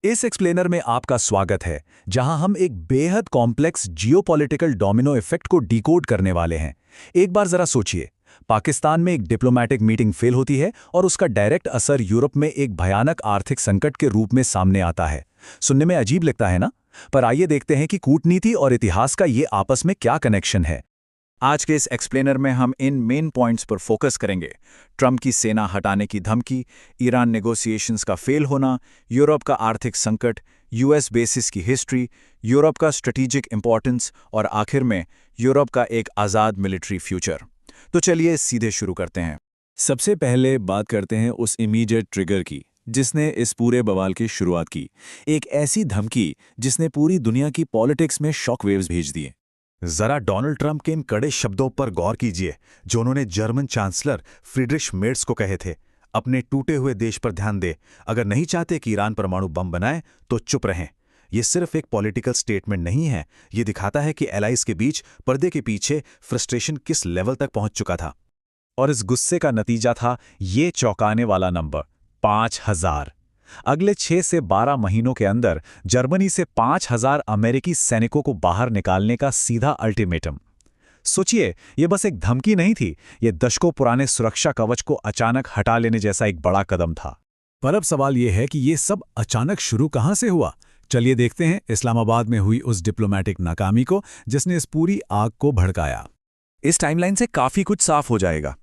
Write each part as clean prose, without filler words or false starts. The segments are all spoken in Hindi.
इस एक्सप्लेनर में आपका स्वागत है, जहां हम एक बेहद कॉम्प्लेक्स जियोपॉलिटिकल डोमिनो इफेक्ट को डिकोड करने वाले हैं। एक बार जरा सोचिए, पाकिस्तान में एक डिप्लोमैटिक मीटिंग फेल होती है और उसका डायरेक्ट असर यूरोप में एक भयानक आर्थिक संकट के रूप में सामने आता है। सुनने में अजीब लगता है ना? पर आइए देखते हैं कि कूटनीति और इतिहास का ये आपस में क्या कनेक्शन है। आज के इस एक्सप्लेनर में हम इन मेन पॉइंट्स पर फोकस करेंगे। ट्रंप की सेना हटाने की धमकी, ईरान नेगोशिएशंस का फेल होना, यूरोप का आर्थिक संकट, यूएस बेसिस की हिस्ट्री, यूरोप का स्ट्रेटेजिक इंपॉर्टेंस और आखिर में यूरोप का एक आज़ाद मिलिट्री फ्यूचर। तो चलिए सीधे शुरू करते हैं। सबसे पहले बात करते हैं उस इमीडिएट ट्रिगर की जिसने इस पूरे बवाल की शुरुआत की। एक ऐसी धमकी जिसने पूरी दुनिया की पॉलिटिक्स में शॉक वेव्स भेज दिए। जरा डोनाल्ड ट्रंप के इन कड़े शब्दों पर गौर कीजिए जो उन्होंने जर्मन चांसलर फ्रीड्रिश मेर्स को कहे थे। अपने टूटे हुए देश पर ध्यान दे, अगर नहीं चाहते कि ईरान परमाणु बम बनाए तो चुप रहें। ये सिर्फ एक पॉलिटिकल स्टेटमेंट नहीं है, ये दिखाता है कि एलाइज के बीच पर्दे के पीछे फ्रस्ट्रेशन किस लेवल तक पहुंच चुका था। और इस गुस्से का नतीजा था ये चौंकाने वाला नंबर 5000। अगले 6 से 12 महीनों के अंदर जर्मनी से 5000 अमेरिकी सैनिकों को बाहर निकालने का सीधा अल्टीमेटम। सोचिए, ये बस एक धमकी नहीं थी, ये दशकों पुराने सुरक्षा कवच को अचानक हटा लेने जैसा एक बड़ा कदम था। पर अब सवाल यह है कि ये सब अचानक शुरू कहां से हुआ। चलिए देखते हैं इस्लामाबाद में हुई उस डिप्लोमैटिक नाकामी को जिसने इस पूरी आग को भड़काया। इस टाइमलाइन से काफी कुछ साफ हो जाएगा।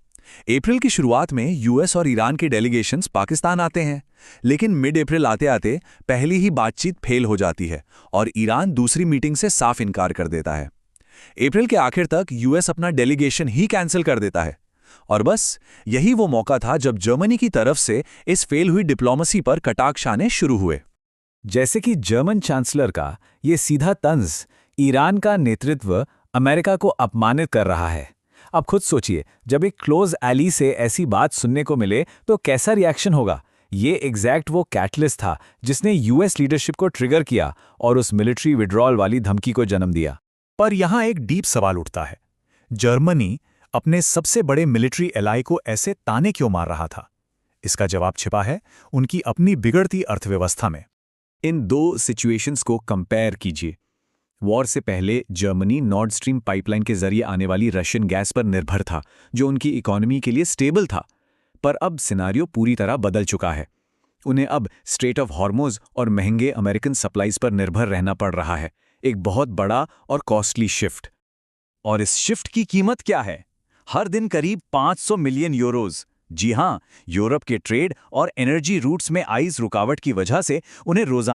अप्रैल की शुरुआत में यूएस और ईरान के डेलीगेशंस पाकिस्तान आते हैं, लेकिन मिड अप्रैल आते आते पहली ही बातचीत फेल हो जाती है और ईरान दूसरी मीटिंग से साफ इनकार कर देता है। अप्रैल के आखिर तक यूएस अपना डेलीगेशन ही कैंसिल कर देता है और बस यही वो मौका था जब जर्मनी की तरफ से इस फेल हुई डिप्लोमेसी पर कटाक्ष आने शुरू हुए। जैसे कि जर्मन चांसलर का ये सीधा तंज ईरान का नेतृत्व अमेरिका को अपमानित कर रहा है। अब खुद सोचिए, जब एक क्लोज एली से ऐसी बात सुनने को मिले तो कैसा रिएक्शन होगा। ये एग्जैक्ट वो कैटलिस्ट था जिसने यूएस लीडरशिप को ट्रिगर किया और उस मिलिट्री विड्रॉल वाली धमकी को जन्म दिया। पर यहां एक डीप सवाल उठता है, जर्मनी अपने सबसे बड़े मिलिट्री एलाई को ऐसे ताने क्यों मार रहा था? इसका जवाब छिपा है उनकी अपनी बिगड़ती अर्थव्यवस्था में। इन दो सिचुएशंस को कंपेयर कीजिए। वॉर से पहले जर्मनी नॉर्ड स्ट्रीम पाइपलाइन के जरिए आने वाली रशियन गैस पर निर्भर था, जो उनकी इकोनॉमी के लिए स्टेबल था। पर अब सिनारियो पूरी तरह बदल चुका है। उन्हें अब स्ट्रेट ऑफ हॉर्मुज़ और महंगे अमेरिकन सप्लाईज पर निर्भर रहना पड़ रहा है। एक बहुत बड़ा और कॉस्टली शिफ्ट। और इस शिफ्ट की कीमत क्या है? हर दिन करीब 500 मिलियन यूरोज। जी हां, यूरोप के ट्रेड और एनर्जी रूट्स में आई इस रुकावट की वजह से उन्हें रोजाना